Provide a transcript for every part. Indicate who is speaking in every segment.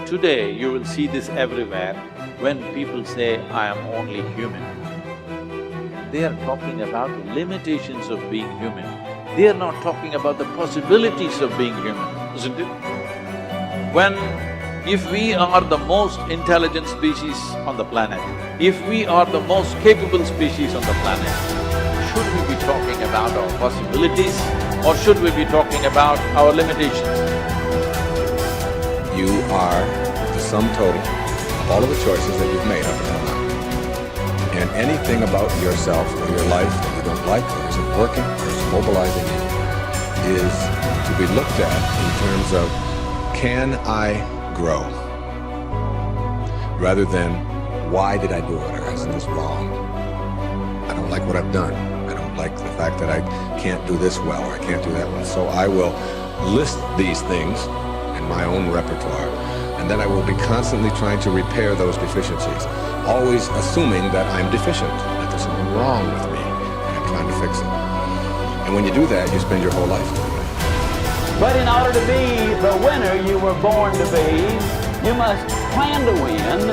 Speaker 1: Today, you will see this everywhere when people say, I am only human. They are talking about the limitations of being human. They are not talking about the possibilities of being human, isn't it? If we are the most intelligent species on the planet, if we are the most capable species on the planet, should we be talking about our possibilities or should we be talking about our limitations?
Speaker 2: You are the sum total of all of the choices that you've made up until now. And anything about yourself or your life that you don't like or isn't working or is mobilizing you is to be looked at in terms of, can I grow? Rather than, why did I do it, or isn't this wrong? I don't like what I've done. I don't like the fact that I can't do this well or I can't do that well. So I will list these things in my own repertoire, and then I will be constantly trying to repair those deficiencies, always assuming that I'm deficient, that there's something wrong with me, and I'm trying to fix it. And when you do that, you spend your whole life doing that.
Speaker 3: But in order to be the winner you were born to be, you must plan to win,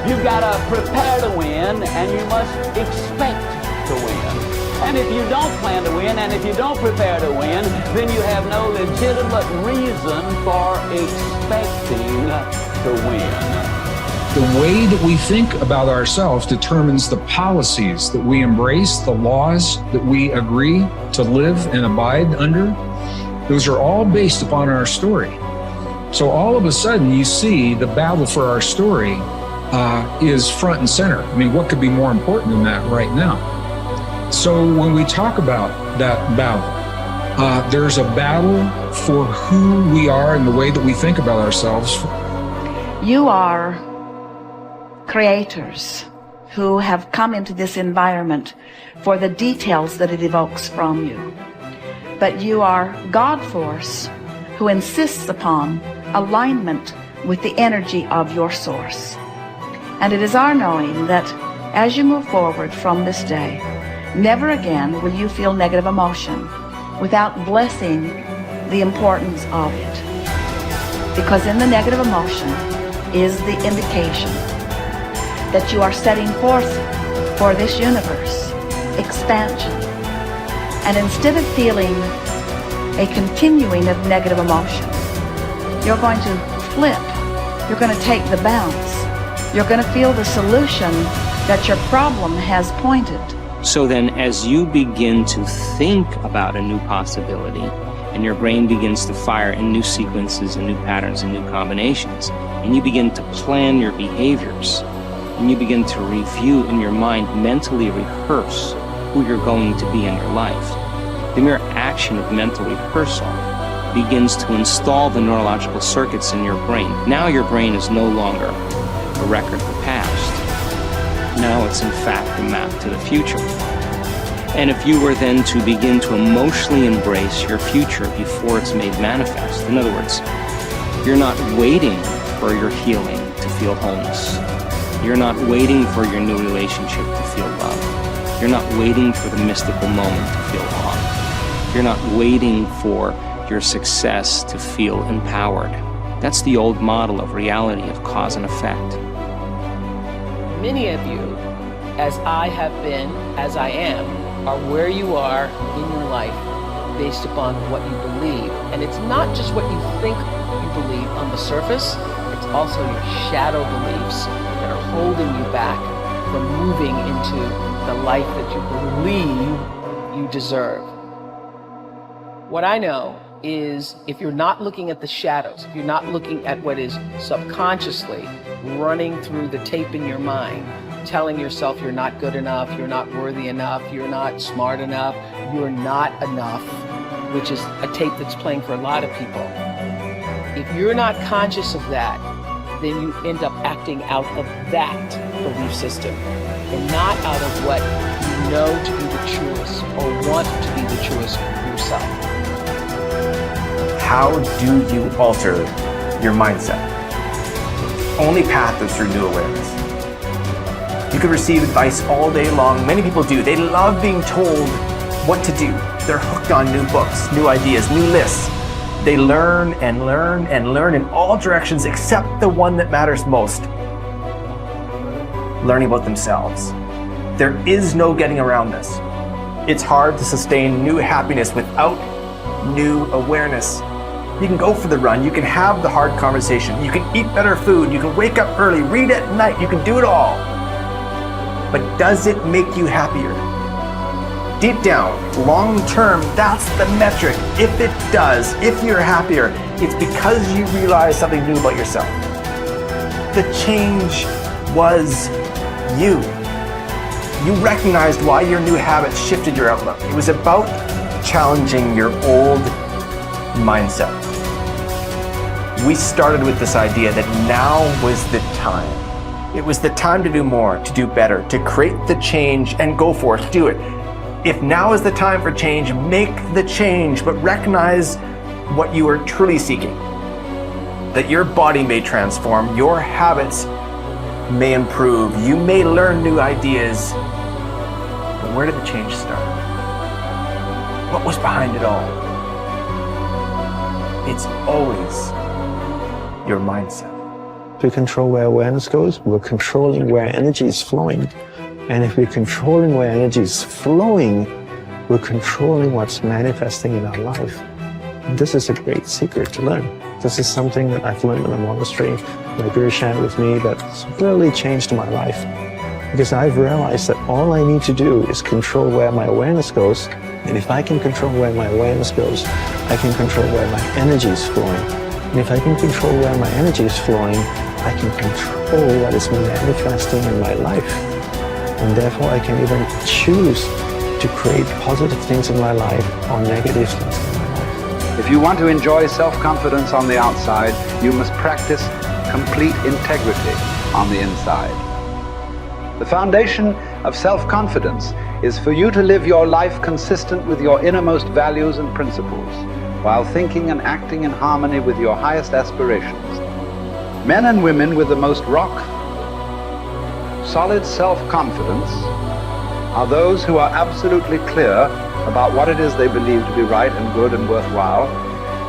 Speaker 3: you've got to prepare to win, and you must expect to win. And if you don't plan to win, and if you don't prepare to win, then you have no legitimate reason for expecting to win.
Speaker 4: The way that we think about ourselves determines the policies that we embrace, the laws that we agree to live and abide under. Those are all based upon our story. So all of a sudden you see the battle for our story is front and center. I mean, what could be more important than that right now? So when we talk about that battle, there's a battle for who we are and the way that we think about ourselves.
Speaker 5: You are creators who have come into this environment for the details that it evokes from you. But you are God force who insists upon alignment with the energy of your source. And it is our knowing that as you move forward from this day, never again will you feel negative emotion without blessing the importance of it. Because in the negative emotion is the indication that you are setting forth for this universe expansion. And instead of feeling a continuing of negative emotion, you're going to flip. You're going to take the bounce. You're going to feel the solution that your problem has pointed.
Speaker 6: So then as you begin to think about a new possibility, and your brain begins to fire in new sequences and new patterns and new combinations, and you begin to plan your behaviors, and you begin to review in your mind, mentally rehearse who you're going to be in your life, the mere action of mental rehearsal begins to install the neurological circuits in your brain. Now your brain is no longer a record of the past. Now it's in fact a map to the future. And if you were then to begin to emotionally embrace your future before it's made manifest, in other words, you're not waiting for your healing to feel wholeness. You're not waiting for your new relationship to feel love. You're not waiting for the mystical moment to feel awe. You're not waiting for your success to feel empowered. That's the old model of reality, of cause and effect.
Speaker 7: Many of you, as I have been, as I am, are where you are in your life based upon what you believe. And it's not just what you think you believe on the surface, it's also your shadow beliefs that are holding you back from moving into the life that you believe you deserve. What I know is if you're not looking at the shadows, if you're not looking at what is subconsciously running through the tape in your mind, telling yourself you're not good enough, you're not worthy enough, you're not smart enough, you're not enough, which is a tape that's playing for a lot of people. If you're not conscious of that, then you end up acting out of that belief system and not out of what you know to be the truest or want to be the truest for yourself.
Speaker 8: How do you alter your mindset? Only path is through new awareness. You can receive advice all day long. Many people do. They love being told what to do. They're hooked on new books, new ideas, new lists. They learn and learn and learn in all directions except the one that matters most. Learning about themselves. There is no getting around this. It's hard to sustain new happiness without new awareness. You can go for the run, you can have the hard conversation, you can eat better food, you can wake up early, read at night, you can do it all. But does it make you happier? Deep down, long term, that's the metric. If it does, if you're happier, it's because you realize something new about yourself. The change was you. You recognized why your new habits shifted your outlook. It was about challenging your old mindset. We started with this idea that now was the time. It was the time to do more, to do better, to create the change and go for it, do it. If now is the time for change, make the change, but recognize what you are truly seeking. That your body may transform, your habits may improve, you may learn new ideas, but where did the change start? What was behind it all? It's always your mindset.
Speaker 9: If we control where awareness goes, we're controlling where energy is flowing. And if we're controlling where energy is flowing, we're controlling what's manifesting in our life. This is a great secret to learn. This is something that I've learned in the monastery. My Guru shared with me that's really changed my life. Because I've realized that all I need to do is control where my awareness goes. And if I can control where my awareness goes, I can control where my energy is flowing. And if I can control where my energy is flowing, I can control what is manifesting in my life. And therefore I can even choose to create positive things in my life or negative things in my life.
Speaker 10: If you want to enjoy self-confidence on the outside, you must practice complete integrity on the inside. The foundation of self-confidence is for you to live your life consistent with your innermost values and principles, while thinking and acting in harmony with your highest aspirations. Men and women with the most solid self-confidence are those who are absolutely clear about what it is they believe to be right and good and worthwhile,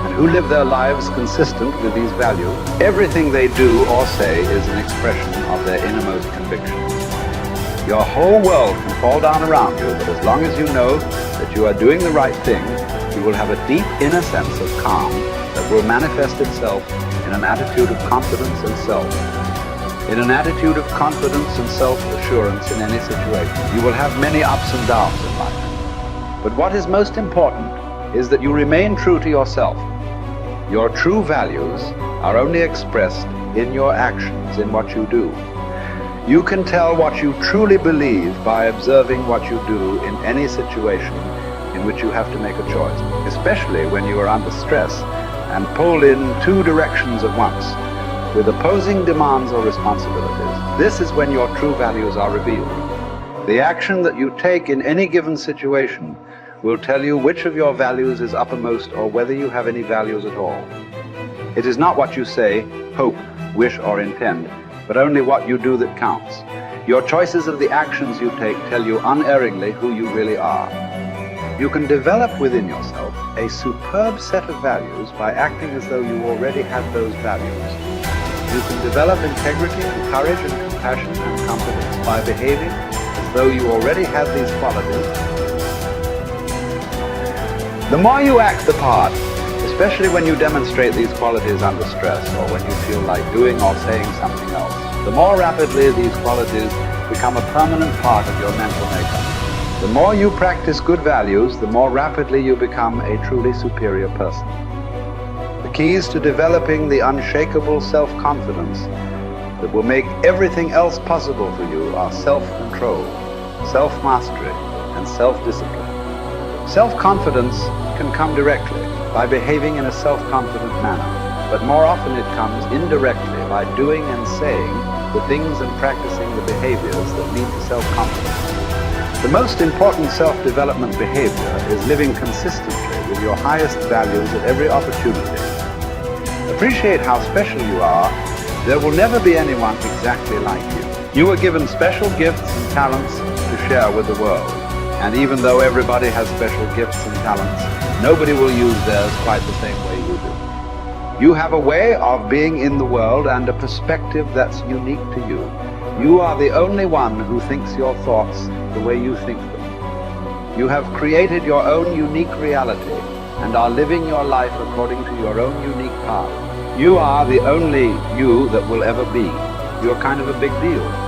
Speaker 10: and who live their lives consistent with these values. Everything they do or say is an expression of their innermost convictions. Your whole world can fall down around you, but as long as you know that you are doing the right thing, you will have a deep inner sense of calm that will manifest itself in an attitude of confidence and self. In an attitude of confidence and self-assurance in any situation. You will have many ups and downs in life. But what is most important is that you remain true to yourself. Your true values are only expressed in your actions, in what you do. You can tell what you truly believe by observing what you do in any situation in which you have to make a choice, especially when you are under stress and pulled in two directions at once, with opposing demands or responsibilities. This is when your true values are revealed. The action that you take in any given situation will tell you which of your values is uppermost or whether you have any values at all. It is not what you say, hope, wish, or intend, but only what you do that counts. Your choices of the actions you take tell you unerringly who you really are. You can develop within yourself a superb set of values by acting as though you already had those values. You can develop integrity and courage and compassion and confidence by behaving as though you already had these qualities. The more you act the part, especially when you demonstrate these qualities under stress or when you feel like doing or saying something else, the more rapidly these qualities become a permanent part of your mental makeup. The more you practice good values, the more rapidly you become a truly superior person. The keys to developing the unshakable self-confidence that will make everything else possible for you are self-control, self-mastery, and self-discipline. Self-confidence can come directly by behaving in a self-confident manner, but more often it comes indirectly by doing and saying the things and practicing the behaviors that lead to self-confidence. The most important self-development behavior is living consistently with your highest values at every opportunity. Appreciate how special you are. There will never be anyone exactly like you. You are given special gifts and talents to share with the world. And even though everybody has special gifts and talents, Nobody will use theirs quite the same way you do. You have a way of being in the world and a perspective that's unique to you. You are the only one who thinks your thoughts the way you think them. You have created your own unique reality and are living your life according to your own unique path. You are the only you that will ever be. You're kind of a big deal.